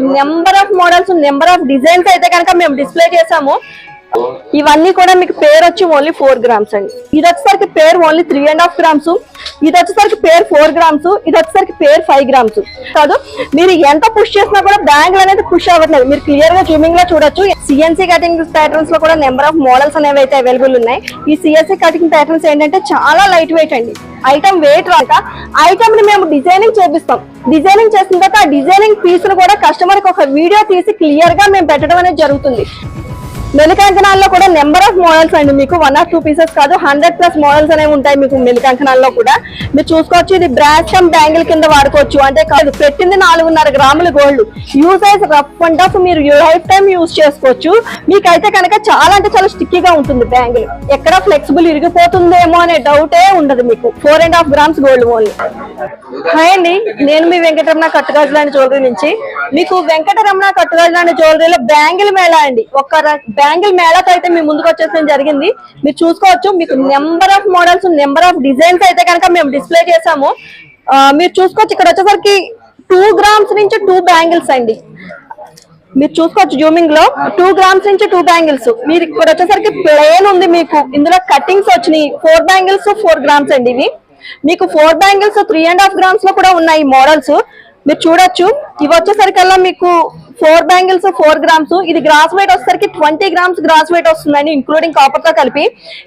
Number of models, number of designs అయితే కనుక మేము డిస్ప్లే చేసాము. ఇవన్నీ కూడా మీకు పేరు వచ్చి ఓన్లీ 4 grams అండి. ఇది వచ్చేసరికి పేరు ఓన్లీ 3.5 grams, ఇది వచ్చేసరికి పేరు 4 grams, ఇది వచ్చేసరికి పేరు 5 grams కాదు. మీరు ఎంత పుష్ చేసినా కూడా బ్యాంగిల్ అనేది పుష్ అవ్వట్లేదు. మీరు క్లియర్ గా జూమింగ్ లో చూడొచ్చు. సిఎన్సీ కటింగ్ ప్యాటర్న్స్ లో కూడా నెంబర్ ఆఫ్ మోడల్స్ అనేవి అయితే అవైలబుల్ ఉన్నాయి. ఈ సిఎన్సీ కటింగ్ ప్యాటర్న్స్ ఏంటంటే చాలా లైట్ వెయిట్ అండి. ఐటమ్ వెయిట్ రాక ఐటమ్ ని మేము డిజైనింగ్ చేపిస్తాం. డిజైనింగ్ చేసిన తర్వాత ఆ డిజైనింగ్ పీస్ ను కూడా కస్టమర్ కి ఒక వీడియో తీసి క్లియర్ గా మేము పెట్టడం అనేది జరుగుతుంది. మెలికంకణాల్లో కూడా నెంబర్ ఆఫ్ మోడల్స్ అండి. మీకు 1 or 2 పీసెస్ కాదు, 100+ మోడల్స్ అనేవి ఉంటాయి మీకు మెలికంకణాల్లో కూడా. మీరు చూసుకోవచ్చు, ఇది బ్రాస్టమ్ బ్యాంగిల్ కింద వాడుకోవచ్చు. అంటే కాదు, పెట్టింది 4.5 grams gold. Usage rough and tough, మీరు లైఫ్ టైం యూజ్ చేసుకోవచ్చు. మీకైతే కనుక చాలా అంటే చాలా స్టిక్కీగా ఉంటుంది బ్యాంగిల్. ఎక్కడ ఫ్లెక్సిబుల్ ఇరిగిపోతుందేమో అనే డౌటే ఉండదు మీకు. 4.5 grams గోల్డ్ ఓన్లీ. హాయ్ అండి, నేను మీ వెంకటరమణ కట్టుగాజులు అండ్ జ్యువెలరీ నుంచి. మీకు వెంకటరమణ కట్టుగాజులు అండ్ జ్యువెలరీలో బ్యాంగిల్ మేళా అండి. ఒక బ్యాంగిల్ మేళాతో అయితే మీ ముందుకు వచ్చేసడం జరిగింది. మీరు చూసుకోవచ్చు, మీకు number of models, number of designs అయితే కనుక మేము డిస్ప్లే చేసాము. మీరు చూసుకోవచ్చు, ఇక్కడ వచ్చేసరికి 2 grams నుంచి 2 బ్యాంగిల్స్ అండి. మీరు చూసుకోవచ్చు జూమింగ్ లో 2 grams నుంచి 2 బ్యాంగిల్స్. మీరు ఇక్కడ వచ్చేసరికి ప్లేన్ ఉంది. మీకు ఇందులో కట్టింగ్స్ వచ్చినాయి. 4 బ్యాంగిల్స్ 4 grams అండి. ఇవి మీకు 4 బ్యాంగిల్స్ 3.5 grams లో కూడా ఉన్నాయి మోడల్స్. మీరు చూడొచ్చు, ఇవి వచ్చేసరికల్లా మీకు 4 బ్యాంగిల్స్ 4 grams. ఇది గ్రాస్ వెయిట్ వచ్చేసరికి 20 grams గ్రాస్ వెయిట్ వస్తుందండి, ఇంక్లూడింగ్ కాపర్ తో కలిపి.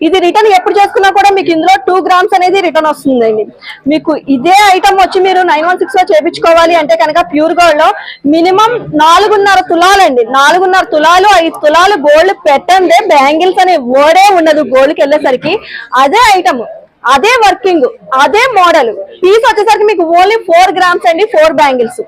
ఇది రిటర్న్ ఎప్పుడు చేసుకున్నా కూడా మీకు ఇందులో 2 grams అనేది రిటర్న్ వస్తుందండి. మీకు ఇదే ఐటమ్ వచ్చి మీరు 916 లో చేపించుకోవాలి అంటే కనుక ప్యూర్ గోల్డ్ లో మినిమం 4.5 తులాలండి. 4.5 తులాలు, 5 తులాలు గోల్డ్ పెట్టందే బ్యాంగిల్స్ అనే వర్డే ఉండదు గోల్డ్కి వెళ్ళేసరికి. అదే ఐటమ్, అదే వర్కింగ్, అదే మోడల్. పీస్ వచ్చేసరికి మీకు ఓన్లీ 4 grams అండి. 4 బ్యాంగిల్స్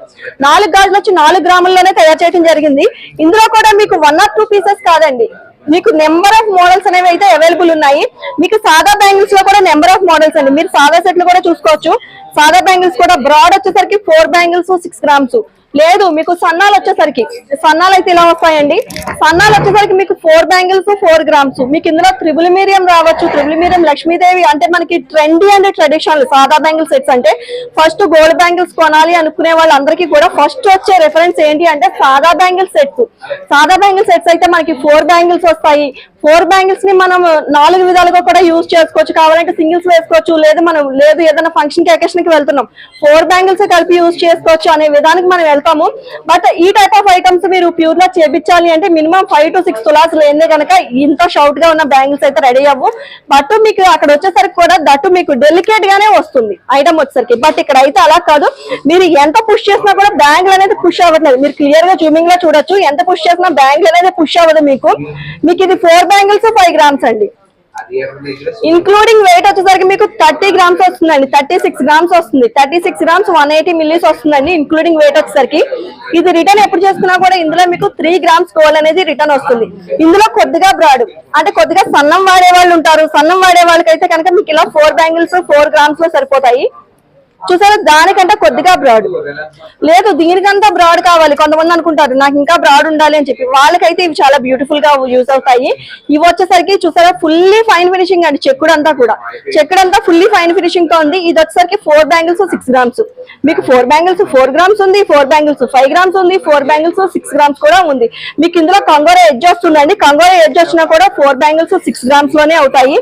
4 గాజులు వచ్చి 4 గ్రాముల్లోనే తయారు చేయడం జరిగింది. ఇందులో కూడా మీకు 1 or 2 పీసెస్ కాదండి, మీకు నెంబర్ ఆఫ్ మోడల్స్ అనేవి అయితే అవైలబుల్ ఉన్నాయి. మీకు సాదా బ్యాంగిల్స్ లో కూడా నెంబర్ ఆఫ్ మోడల్స్ అండి. మీరు సాదా సెట్లు కూడా చూసుకోవచ్చు. సాదా బ్యాంగిల్స్ కూడా బ్రాడ్ వచ్చేసరికి 4 బ్యాంగిల్స్ 6 grams. లేదు, మీకు సన్నాలు వచ్చేసరికి, సన్నాలు అయితే ఇలా వస్తాయండి. సన్నాలు వచ్చేసరికి మీకు 4 బ్యాంగిల్స్ 4 grams. మీకు ఇందులో త్రిబుల్ మీడియం రావచ్చు. త్రిబుల్ మీడియం లక్ష్మీదేవి అంటే మనకి ట్రెండీ అండ్ ట్రెడిషనల్ సాదా బ్యాంగిల్ సెట్స్. అంటే ఫస్ట్ గోల్డ్ బ్యాంగిల్స్ కొనాలి అనుకునే వాళ్ళందరికీ కూడా ఫస్ట్ వచ్చే రెఫరెన్స్ ఏంటి అంటే సాదా బ్యాంగిల్ సెట్స్. సాదా బ్యాంగిల్ సెట్స్ అయితే మనకి 4 బ్యాంగిల్స్ వస్తాయి. 4 బ్యాంగిల్స్ ని మనం 4 విధాలుగా కూడా యూజ్ చేసుకోవచ్చు. కావాలంటే సింగిల్స్ వేసుకోవచ్చు, లేదు ఏదైనా ఫంక్షన్ కి అకేషన్ కి వెళ్తున్నాం 4 బ్యాంగిల్స్ కలిపి యూజ్ చేసుకోవచ్చు అనే విధానికి మనం వెళ్తాము. బట్ ఈ టైప్ ఆఫ్ ఐటమ్స్ మీరు ప్యూర్ గా చేపించాలి అంటే మినిమం 5 to 6 తులాస్ లేదే కనుక ఇంత షౌట్ గా ఉన్న బ్యాంగిల్స్ అయితే రెడీ అవ్వు. బట్ మీకు అక్కడ వచ్చేసరికి కూడా దట్టు మీకు డెలికేట్ గానే వస్తుంది ఐటమ్ వచ్చేసరికి. బట్ ఇక్కడ అయితే అలా కాదు. మీరు ఎంత పుష్ చేసినా కూడా బ్యాంగిల్ అనేది పుష్ అవ్వట్లేదు. మీరు క్లియర్ గా జూమింగ్ లో చూడొచ్చు, ఎంత పుష్ చేసినా బ్యాంగిల్ అనేది పుష్ అవ్వదు మీకు. ఇది 4 బ్యాంగిల్స్ 5 grams అండి. ఇంక్లూడింగ్ వెయిట్ వచ్చేసరికి మీకు 30 grams వస్తుందండి. 36 grams వస్తుంది. 36 grams 180 millis వస్తుందండి ఇంక్లూడింగ్ వెయిట్ వచ్చేసరికి. ఇది రిటర్న్ ఎప్పుడు చేసుకున్నా కూడా ఇందులో మీకు 3 grams గోల్డ్ అనేది రిటర్న్ వస్తుంది. ఇందులో కొద్దిగా బ్రాడ్ అంటే కొద్దిగా సన్నం వాడే వాళ్ళు ఉంటారు. సన్నం వాడే వాళ్ళకైతే కనుక మీకు ఇలా 4 బ్యాంగిల్స్ 4 grams లో సరిపోతాయి. చూసారా, దానికంటే కొద్దిగా బ్రాడ్, లేదు దీనికంతా బ్రాడ్ కావాలి కొంతమంది అనుకుంటారు నాకు ఇంకా బ్రాడ్ ఉండాలి అని చెప్పి. వాళ్ళకైతే ఇవి చాలా బ్యూటిఫుల్ గా యూజ్ అవుతాయి. ఇవి వచ్చేసరికి చూసారా ఫుల్లీ ఫైన్ ఫినిషింగ్ అండి. చెక్కుడంతా కూడా చెక్కుడంతా ఫుల్లీ ఫైన్ ఫినిషింగ్ తో ఉంది. ఇది వచ్చేసరికి 4 బ్యాంగిల్స్ 6 grams. మీకు 4 బ్యాంగిల్స్ 4 grams ఉంది, 4 బ్యాంగిల్స్ 5 grams ఉంది, 4 బ్యాంగిల్స్ 6 grams కూడా ఉంది. మీకు ఇందులో కంగోరా ఎడ్జ్ వస్తుందండి. కంగోరా ఎడ్జ్ వచ్చినా కూడా 4 బ్యాంగిల్స్ 6 grams లోనే అవుతాయి.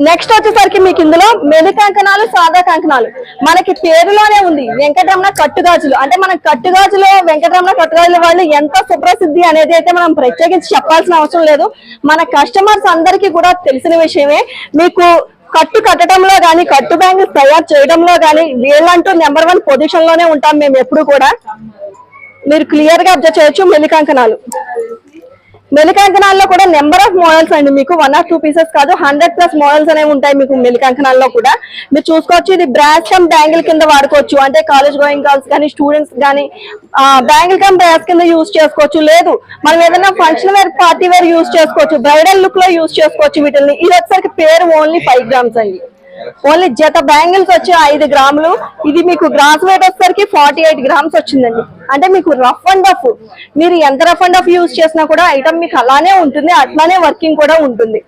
నెక్స్ట్ వచ్చేసరికి మీకు ఇందులో మెలి కంకణాలు, సాదా కంకణాలు. మనకి పేరులోనే ఉంది వెంకటరమణ కట్టుగాజులు. అంటే మన కట్టుగాజులో వెంకటరమణ కట్టుగాజుల వాళ్ళు ఎంత సుప్రసిద్ధి అనేది అయితే మనం ప్రత్యేకించి చెప్పాల్సిన అవసరం లేదు. మన కస్టమర్స్ అందరికీ కూడా తెలిసిన విషయమే. మీకు కట్టు కట్టడంలో గానీ, కట్టు బ్యాంగిల్స్ తయారు చేయడంలో గానీ వీళ్ళంటూ నెంబర్ 1 పొజిషన్ లోనే ఉంటాం మేము ఎప్పుడు కూడా. మీరు క్లియర్ గా అబ్జర్వ్ చేయొచ్చు. మెలి కంకణాలు, మెలికంకణాల్లో కూడా నెంబర్ ఆఫ్ మోడల్స్ అండి. మీకు 1 or 2 పీసెస్ కాదు, 100+ మోడల్స్ అనేవి ఉంటాయి మీకు మెలికంకణాల్లో కూడా. మీరు చూసుకోవచ్చు, ఇది బ్రాస్టమ్ బ్యాంగిల్ కింద వాడుకోవచ్చు. అంటే కాలేజ్ గోయింగ్ గర్ల్స్ కానీ స్టూడెంట్స్ కానీ బ్యాంగిల్ కమ్ బ్రాస్ కింద యూజ్ చేసుకోవచ్చు. లేదు మనం ఏదైనా function wear, party wear use చేసుకోవచ్చు. బ్రైడల్ లుక్ లో యూజ్ చేసుకోవచ్చు వీటిని. ఇది వచ్చేసరికి పేరు ఓన్లీ 5 grams అండి. ఓన్లీ జత బ్యాంగిల్స్ వచ్చి 5 grams. ఇది మీకు గ్రాస్ వెయిట్ వచ్చేసరికి 48 grams వచ్చిందండి. అంటే మీకు రఫ్ అండ్ రఫ్, మీరు ఎంత రఫ్ అండ్ రఫ్ యూజ్ చేసినా కూడా ఐటమ్ మీకు అలానే ఉంటుంది, అట్లానే వర్కింగ్ కూడా ఉంటుంది.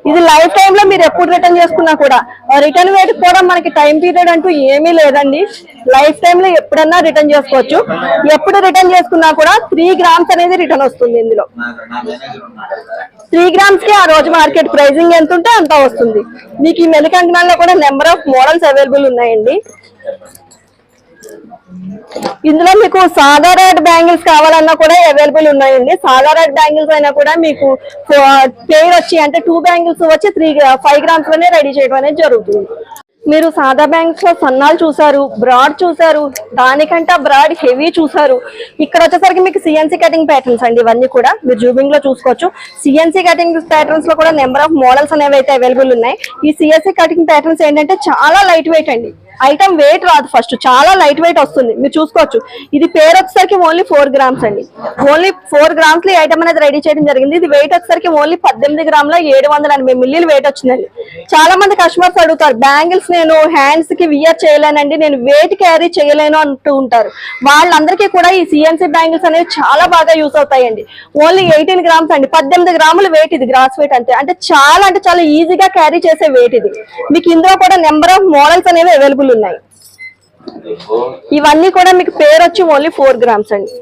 ఇది లైఫ్ టైమ్ లో మీరు ఎప్పుడు రిటర్న్ చేసుకున్నా కూడా రిటర్న్ వేట్ కూడా మనకి టైం పీరియడ్ అంటూ ఏమీ లేదండి. లైఫ్ టైమ్ లో ఎప్పుడన్నా రిటర్న్ చేసుకోవచ్చు. ఎప్పుడు రిటర్న్ చేసుకున్నా కూడా 3 grams అనేది రిటర్న్ వస్తుంది. ఇందులో 3 grams కి ఆ రోజు మార్కెట్ ప్రైసింగ్ ఎంత ఉంటే అంత వస్తుంది. మీకు ఈ మెలి కంకణాల్లో కూడా నెంబర్ ఆఫ్ మోడల్స్ అవైలబుల్ ఉన్నాయండి. ఇందులో మీకు సాదా రెడ్ బ్యాంగిల్స్ కావాలన్నా కూడా అవైలబుల్ ఉన్నాయండి. సాదా రెడ్ బ్యాంగిల్స్ అయినా కూడా మీకు పేర్ వచ్చి అంటే 2 బ్యాంగిల్స్ వచ్చి 5 grams లోనే రెడీ చేయడం అనేది జరుగుతుంది. మీరు సాదా బ్యాంగిల్స్ లో సన్నాలు చూసారు, బ్రాడ్ చూసారు, దానికంటే బ్రాడ్ హెవీ చూసారు. ఇక్కడ వచ్చేసరికి మీకు సిఎన్సీ కటింగ్ ప్యాటర్న్స్ అండి. ఇవన్నీ కూడా మీరు జూమింగ్ లో చూసుకోవచ్చు. సిఎన్సీ కటింగ్ ప్యాటర్న్స్ లో కూడా నెంబర్ ఆఫ్ మోడల్స్ అనేవి అయితే అవైలబుల్ ఉన్నాయి. ఈ సిఎన్సీ కటింగ్ ప్యాటర్న్స్ ఏంటంటే చాలా లైట్ వెయిట్ అండి. ఐటమ్ వెయిట్ రాదు, ఫస్ట్ చాలా లైట్ వెయిట్ వస్తుంది. మీరు చూసుకోవచ్చు. ఇది పేరు వచ్చేసరికి ఓన్లీ 4 grams అండి. ఓన్లీ 4 grams లో ఐటమ్ అనేది రెడీ చేయడం జరిగింది. ఇది వెయిట్ వచ్చేసరికి ఓన్లీ 18 grams 780 ml వెయిట్ వచ్చిందండి. చాలా మంది కస్టమర్స్ అడుగుతారు, బ్యాంగిల్స్ నేను హ్యాండ్స్ కి వియర్ చేయలేనండి, నేను వెయిట్ క్యారీ చేయలేను అంటూ ఉంటారు. వాళ్ళందరికీ కూడా ఈ సిఎన్సీ బ్యాంగిల్స్ అనేవి చాలా బాగా యూస్ అవుతాయండి. ఓన్లీ 18 grams అండి, 18 grams వెయిట్. ఇది గ్రాస్ వెయిట్ అంటే చాలా ఈజీగా క్యారీ చేసే వెయిట్ ఇది. మీకు ఇందులో కూడా నెంబర్ ఆఫ్ మోడల్స్ అనేవి అవైలబుల్ ఉన్నాయి. ఇవన్నీ కూడా మీకు పేరు వచ్చి ఓన్లీ 4 grams అండి.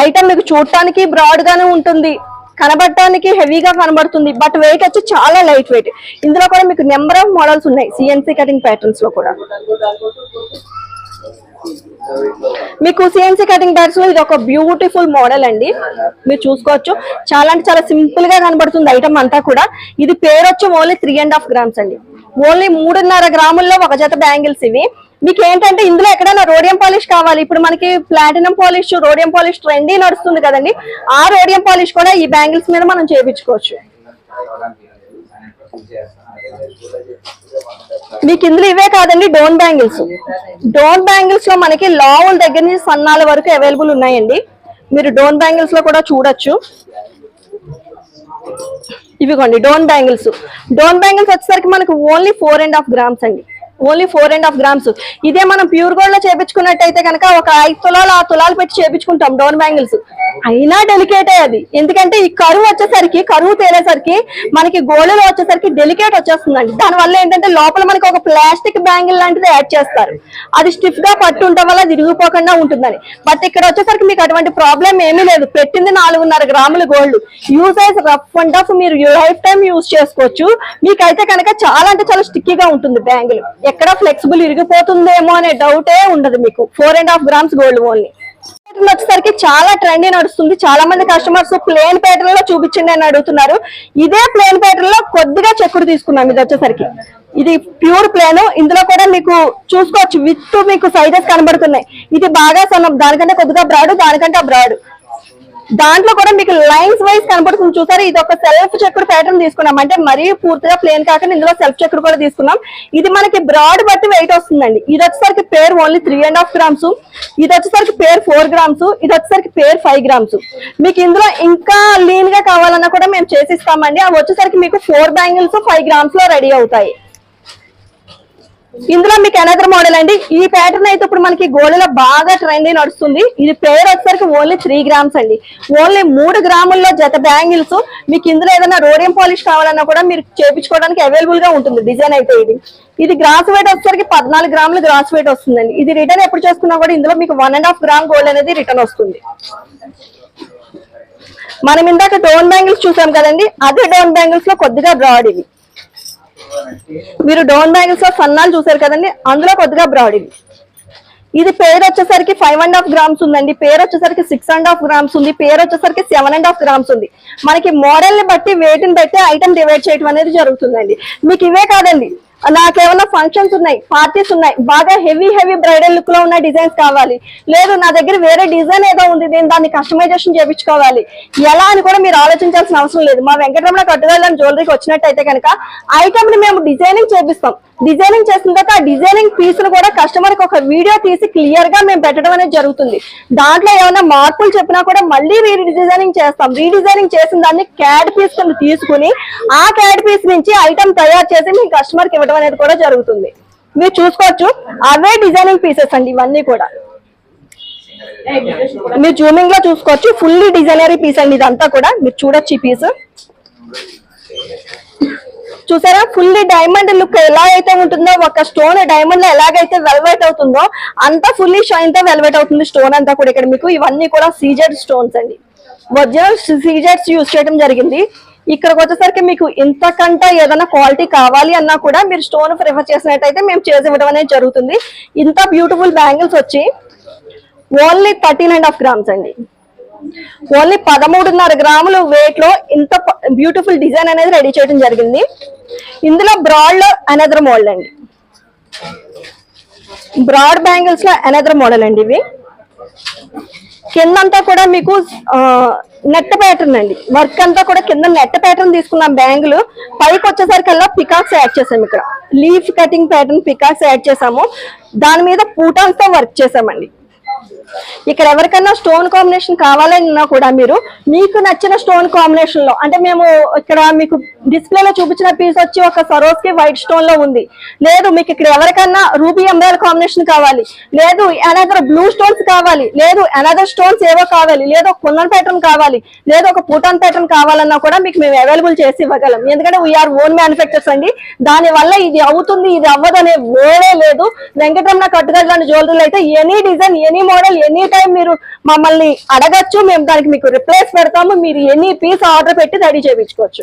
ఐటమ్ మీకు చూడటానికి బ్రాడ్ గానే ఉంటుంది, కనబడటానికి హెవీగా కనబడుతుంది, బట్ వెయిట్ వచ్చి చాలా లైట్ వెయిట్. ఇందులో కూడా మీకు నెంబర్ ఆఫ్ మోడల్స్ ఉన్నాయి సిఎన్సీ కటింగ్ ప్యాటర్న్స్ లో కూడా. మీకు సిఎన్సీ కటింగ్ ప్యాటర్న్స్ లో ఇది ఒక బ్యూటిఫుల్ మోడల్ అండి. మీరు చూసుకోవచ్చు. చాలా అంటే చాలా సింపుల్ గా కనబడుతుంది ఐటమ్ అంతా కూడా. ఇది పేరు వచ్చి ఓన్లీ 3.5 grams అండి. ఓన్లీ 3.5 grams ఒక జత బ్యాంగిల్స్ ఇవి. మీకు ఏంటంటే ఇందులో ఎక్కడైనా రోడియం పాలిష్ కావాలి, ఇప్పుడు మనకి platinum polish, rhodium polish trendy నడుస్తుంది కదండి, ఆ రోడియం పాలిష్ కూడా ఈ బ్యాంగిల్స్ మీద మనం చేయించుకోవచ్చు. మీకు ఇందులో ఇవే కాదండి, డోన్ బ్యాంగిల్స్. డోన్ బ్యాంగిల్స్ లో మనకి లావుల దగ్గర నుంచి సన్నాల వరకు అవైలబుల్ ఉన్నాయండి. మీరు డోన్ బ్యాంగిల్స్ లో కూడా చూడొచ్చు. ఇవిగోండి డోన్ బ్యాంగిల్స్. డోన్ బ్యాంగిల్స్ వచ్చేసరికి మనకు ఓన్లీ 4.5 grams అండి. Only 4.5 grams. ఇదే మనం ప్యూర్ గోల్డ్ లో చేపించుకున్నట్టయితే కనుక ఒక 5 తులాలు 6 తులాలు పెట్టి చేపించుకుంటాం డోన్ బ్యాంగిల్స్. అయినా డెలికేటే అది. ఎందుకంటే ఈ కరువు తేలేసరికి మనకి గోల్డ్ లో వచ్చేసరికి డెలికేట్ వచ్చేస్తుందండి. దానివల్ల ఏంటంటే లోపల మనకి ఒక ప్లాస్టిక్ బ్యాంగిల్ లాంటిది యాడ్ చేస్తారు. అది స్టిఫ్ గా పట్టు ఉండటం వల్ల విరిగిపోకుండా ఉంటుందని. బట్ ఇక్కడ వచ్చేసరికి మీకు అటువంటి ప్రాబ్లం ఏమీ లేదు. పెట్టింది 4.5 grams gold. Uses rough and tough మీరు లైఫ్ టైం యూజ్ చేసుకోవచ్చు. మీకైతే కనుక చాలా అంటే చాలా స్టిక్కీగా ఉంటుంది బ్యాంగిల్. ఎక్కడ ఫ్లెక్సిబుల్ ఇరిగిపోతుందేమో అనే డౌటే ఉండదు మీకు. 4.5 grams గోల్డ్ ఓన్లీ. వచ్చేసరికి చాలా ట్రెండీ నడుస్తుంది. చాలా మంది కస్టమర్స్ ప్లేన్ ప్యాటర్న్ లో చూపించండి అని అడుగుతున్నారు. ఇదే ప్లేన్ ప్యాటర్న్ లో కొద్దిగా చెక్కుడు తీసుకున్నాం. ఇది వచ్చేసరికి ఇది ప్యూర్ ప్లేన్. ఇందులో కూడా మీకు చూసుకోవచ్చు విత్ మీకు సైజెస్ కనబడుతున్నాయి. ఇది బాగా సన్నం, దానికంటే కొద్దిగా బ్రాడ్, దానికంటే బ్రాడ్. దాంట్లో కూడా మీకు లైన్స్ వైజ్ కనబడుతుంది చూసారు. ఇది ఒక సెల్ఫ్ చెక్కుడు ప్యాటర్న్ తీసుకున్నాం. అంటే మరీ పూర్తిగా ప్లేన్ కాకుండా ఇందులో సెల్ఫ్ చెక్కుడు కూడా తీసుకున్నాం. ఇది మనకి బ్రాడ్ బట్టి వెయిట్ వస్తుందండి. ఇది వచ్చేసరికి పేర్ ఓన్లీ 3.5 grams. ఇది వచ్చేసరికి పేర్ 4 grams. ఇది వచ్చేసరికి పేర్ 5 grams. మీకు ఇందులో ఇంకా లీన్ గా కావాలన్నా కూడా మేము చేసిస్తామండి. అవి వచ్చేసరికి మీకు 4 బ్యాంగిల్స్ 5 grams లో రెడీ అవుతాయి. ఇందులో మీకు అనదర్ మోడల్ అండి. ఈ ప్యాటర్న్ అయితే ఇప్పుడు మనకి గోల్డ్ లో బాగా ట్రెండీ నడుస్తుంది. ఇది పేరు వచ్చేసరికి ఓన్లీ 3 grams అండి. ఓన్లీ 3 grams జత బ్యాంగిల్స్. మీకు ఇందులో ఏదైనా రోడియం పాలిష్ కావాలన్నా కూడా మీరు చేయించుకోవడానికి అవైలబుల్ గా ఉంటుంది డిజైన్ అయితే. ఇది గ్రాస్ వెయిట్ వచ్చేసరికి 14 grams గ్రాస్ వెయిట్ వస్తుందండి. ఇది రిటర్న్ ఎప్పుడు చేసుకున్నా కూడా ఇందులో మీకు 1.5 grams గోల్డ్ అనేది రిటర్న్ వస్తుంది. మనం ఇందాక డోన్ బ్యాంగిల్స్ చూసాం కదండి, అదే డోన్ బ్యాంగిల్స్ లో కొద్దిగా బ్రాడ్ ఇవి. మీరు డోన్ బ్యాంగిల్స్ లో సన్నాలు చూసారు కదండి, అందులో కొద్దిగా బ్రాడ్ ఇది. ఇది పేరు వచ్చేసరికి 5.5 grams ఉందండి. పేరు వచ్చేసరికి 6.5 grams ఉంది. పేరు వచ్చేసరికి 7.5 grams ఉంది. మనకి మోడల్ ని బట్టి వెయిట్ ని బట్టి ఐటమ్ డివైడ్ చేయడం అనేది జరుగుతుందండి. మీకు ఇవే కాదండి, నాకేమన్నా ఫంక్షన్స్ ఉన్నాయి, పార్టీస్ ఉన్నాయి, బాగా హెవీ బ్రైడల్ లుక్ లో ఉన్న డిజైన్స్ కావాలి, లేదు నా దగ్గర వేరే డిజైన్ ఏదో ఉంది, నేను దాన్ని కస్టమైజేషన్ చేయించుకోవాలి, ఎలా అని కూడా మీరు ఆలోచించాల్సిన అవసరం లేదు. మా వెంకటరమణ కట్టుదల జ్యువెలరీకి వచ్చినట్టయితే కనుక ఐటమ్ ని మేము డిజైనింగ్ చేపిస్తాం. డిజైనింగ్ చేసిన తర్వాత ఆ డిజైనింగ్ పీస్ ను కూడా కస్టమర్ కి ఒక వీడియో తీసి క్లియర్ గా మేము పెట్టడం అనేది జరుగుతుంది. దాంట్లో ఏమైనా మార్పులు చెప్పినా కూడా మళ్ళీ రీడిజైనింగ్ చేస్తాం. రీడిజైనింగ్ చేసిన దాన్ని క్యాడ్ పీస్ కింద తీసుకుని ఆ క్యాడ్ పీస్ నుంచి ఐటమ్ తయారు చేసి మీ కస్టమర్ కి ఇవ్వడం అనేది కూడా జరుగుతుంది. మీరు చూసుకోవచ్చు, అవే డిజైనింగ్ పీసెస్ అండి ఇవన్నీ కూడా. మీరు జూమింగ్ లో చూసుకోవచ్చు, ఫుల్లీ డిజైనరీ పీస్ అండి ఇదంతా కూడా. మీరు చూడొచ్చు ఈ పీస్. చూసారా ఫుల్లీ డైమండ్ లుక్ ఎలా అయితే ఉంటుందో, ఒక స్టోన్ డైమండ్ లో ఎలాగైతే వెల్వెట్ అవుతుందో అంతా ఫుల్లీ షైన్ తో వెల్వెట్ అవుతుంది స్టోన్ అంతా కూడా. ఇక్కడ మీకు ఇవన్నీ కూడా సీజెడ్ స్టోన్స్ అండి, ఒరిజినల్ సీజెడ్స్ యూజ్ చేయడం జరిగింది. ఇక్కడికి వచ్చేసరికి మీకు ఇంతకంటే ఏదైనా క్వాలిటీ కావాలి అన్నా కూడా మీరు స్టోన్ ప్రిఫర్ చేసినట్టయితే మేము చేసి ఇవ్వడం అనేది జరుగుతుంది. ఇంత బ్యూటిఫుల్ బ్యాంగిల్స్ వచ్చి ఓన్లీ 13.5 గ్రామ్స్ అండి, ఓన్లీ 13.5 గ్రాములు వెయిట్ లో ఇంత బ్యూటిఫుల్ డిజైన్ అనేది రెడీ చేయడం జరిగింది. ఇందులో బ్రాడ్ లో అనదర్ మోడల్ అండి, బ్రాడ్ బ్యాంగిల్స్ లో అనదర్ మోడల్ అండి. ఇవి కిందంతా కూడా మీకు నెట్ ప్యాటర్న్ అండి, వర్క్ అంతా కూడా కింద నెట్ ప్యాటర్న్ తీసుకున్నాం. బ్యాంగులు పైకి వచ్చేసరికల్లా పికాక్స్ యాడ్ చేసాము, ఇక్కడ leaf cutting pattern peacocks add చేసాము, దాని మీద పూటాన్స్ తో వర్క్ చేసామండి. ఇక్కడ ఎవరికైనా స్టోన్ కాంబినేషన్ కావాలన్నా కూడా మీరు మీకు నచ్చిన స్టోన్ కాంబినేషన్ లో, అంటే మేము ఇక్కడ మీకు డిస్ప్లేలో చూపించిన పీస్ వచ్చి ఒక సరోస్కి వైట్ స్టోన్ లో ఉంది, లేదు మీకు ఇక్కడ ఎవరికైనా రూబీ ఎంబ్రాయిల్ కాంబినేషన్ కావాలి, లేదు అనదర్ బ్లూ స్టోన్స్ కావాలి, లేదు అనదర్ స్టోన్స్ ఏవో కావాలి, లేదు కుందన్ ప్యాటర్న్ కావాలి, లేదు ఒక పూటాన్ ప్యాటర్న్ కావాలన్నా కూడా మీకు మేము అవైలబుల్ చేసి ఇవ్వగలం. ఎందుకంటే వీఆర్ ఓన్ మ్యానుఫ్యాక్చర్స్ అండి, దాని వల్ల ఇది అవుతుంది ఇది అవ్వదు అనే వేరే లేదు. వెంకటరమణ కట్టుగడ్డ లాంటి జ్యువెలరీలు అయితే any design any model any time మీరు మమ్మల్ని అడగచ్చు, మేము దానికి మీకు రిప్లేస్ పెడతాము, మీరు ఎనీ పీస్ ఆర్డర్ పెట్టి రెడీ చేయించుకోవచ్చు.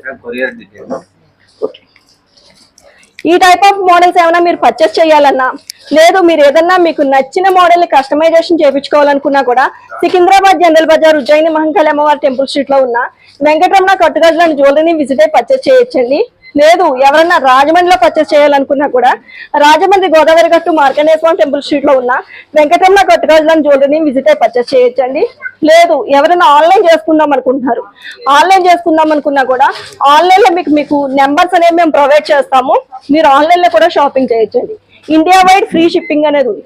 ఈ టైప్ ఆఫ్ మోడల్స్ ఏమైనా మీరు పర్చేస్ చేయాలన్నా, లేదు మీరు ఏదన్నా మీకు నచ్చిన మోడల్ కస్టమైజేషన్ చేయించుకోవాలనుకున్నా కూడా సికింద్రాబాద్ జనరల్ బజార్ ఉజ్జయిని మహంకాళి అమ్మవారి టెంపుల్ స్ట్రీట్ లో ఉన్న వెంకటరమణ కట్టుగడ్డ లాంటి జ్యువెలరీని విజిట్ అయ్యి పర్చేస్ చేయొచ్చండి. లేదు ఎవరన్నా రాజమండ్రిలో పర్చేస్ చేయాలనుకున్నా కూడా రాజమండ్రి గోదావరి గట్టు మార్కండేయ టెంపుల్ స్ట్రీట్ లో ఉన్న వెంకటరమణ కట్టుగడ్డ జ్యువెలరీని విజిట్ అయ్యి పర్చేస్ చేయొచ్చండి. లేదు ఎవరైనా ఆన్లైన్ చేసుకుందాం అనుకుంటున్నారు, ఆన్లైన్ చేసుకుందాం అనుకున్నా కూడా ఆన్లైన్ లో మీకు నెంబర్స్ అనేవి మేము ప్రొవైడ్ చేస్తాము, మీరు ఆన్లైన్ లో కూడా షాపింగ్ చేయొచ్చండి. ఇండియా వైడ్ ఫ్రీ షిప్పింగ్ అనేది ఉంది.